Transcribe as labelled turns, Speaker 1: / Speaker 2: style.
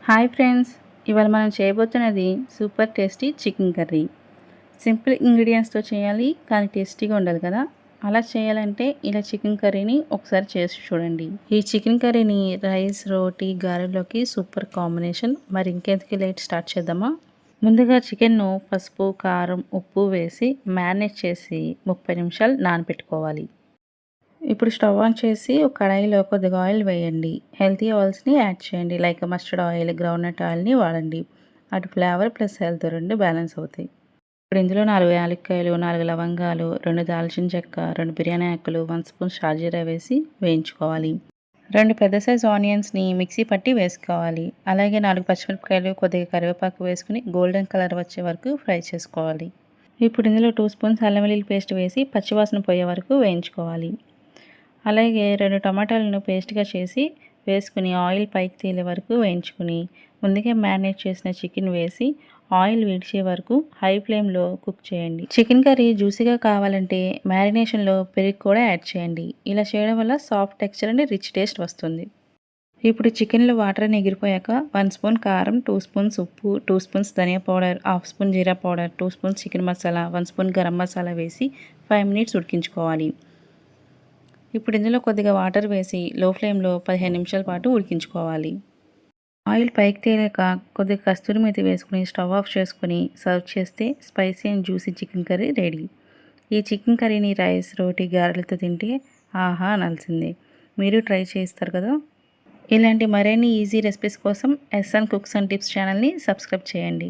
Speaker 1: Hi friends, ఇవాళ మనం చేయబోతున్నది super tasty chicken curry. Simple ఇంగ్రీడియంట్స్తో చేయాలి కానీ టేస్టీగా ఉండాలి కదా. అలా చేయాలంటే ఇలా చికెన్ కర్రీని ఒకసారి చేసి చూడండి. ఈ చికెన్ కర్రీని రైస్, రోటీ, గారెలోకి సూపర్ కాంబినేషన్. మరి ఇంకెందుకు లేట్, స్టార్ట్ చేద్దామా. ముందుగా చికెన్ను పసుపు, కారం, ఉప్పు వేసి మ్యారినేట్ చేసి 30 నిమిషాలు నానబెట్టుకోవాలి. ఇప్పుడు స్టవ్ ఆన్ చేసి ఒక కడాయిలో కొద్దిగా ఆయిల్ వేయండి. హెల్తీ ఆయిల్స్ని యాడ్ చేయండి. లైక్ మస్టర్డ్ ఆయిల్, గ్రౌండ్నట్ ఆయిల్ని వాడండి. అటు ఫ్లేవర్ ప్లస్ హెల్త్ రెండు బ్యాలెన్స్ అవుతాయి. ఇప్పుడు ఇందులో 4 యాలక్కాయలు, 4 లవంగాలు, 2 దాల్చిన చెక్క, 2 బిర్యానీ ఆకులు, 1 స్పూన్ షాజీరా వేసి వేయించుకోవాలి. 2 పెద్ద సైజ్ ఆనియన్స్ని మిక్సీ పట్టి వేసుకోవాలి. అలాగే 4 పచ్చిమిరపకాయలు, కొద్దిగా కరివేపాకు వేసుకుని గోల్డెన్ కలర్ వచ్చే వరకు ఫ్రై చేసుకోవాలి. ఇప్పుడు ఇందులో 2 స్పూన్స్ అల్లం వెల్లుల్లి పేస్ట్ వేసి పచ్చివాసన పోయే వరకు వేయించుకోవాలి. అలాగే 2 టమాటాలను పేస్ట్గా చేసి వేసుకుని ఆయిల్ పైకి తేలే వరకు వేయించుకుని ముందుగా మ్యారినేట్ చేసిన చికెన్ వేసి ఆయిల్ విడిచే వరకు హై ఫ్లేమ్లో కుక్ చేయండి. చికెన్ కర్రీ జ్యూసీగా కావాలంటే మ్యారినేషన్లో పెరుగు కూడా యాడ్ చేయండి. ఇలా చేయడం వల్ల soft texture and rich taste వస్తుంది. ఇప్పుడు చికెన్లో వాటర్ ఎగిరిపోయాక 1 స్పూన్ కారం, 2 స్పూన్స్ ఉప్పు, 2 స్పూన్స్ ధనియా పౌడర్, హాఫ్ స్పూన్ జీరా powder, 2 spoons chicken masala, 1 spoon garam masala వేసి 5 మినిట్స్ ఉడికించుకోవాలి. ఇప్పుడు ఇందులో కొద్దిగా వాటర్ వేసి లో ఫ్లేమ్లో 15 నిమిషాల పాటు ఉడికించుకోవాలి. ఆయిల్ పైకి తేలాక కొద్దిగా కస్తూరి మేతి వేసుకుని స్టవ్ ఆఫ్ చేసుకుని సర్వ్ చేస్తే spicy and juicy chicken curry ready. ఈ చికెన్ కర్రీని రైస్, రోటీ, గారెలతో తింటే ఆహా అనాల్సిందే. మీరు ట్రై చేస్తారు కదా. ఇలాంటి మరిన్ని ఈజీ రెసిపీస్ కోసం ఎస్ఎన్ కుక్స్ అండ్ టిప్స్ ఛానల్ని సబ్స్క్రైబ్ చేయండి.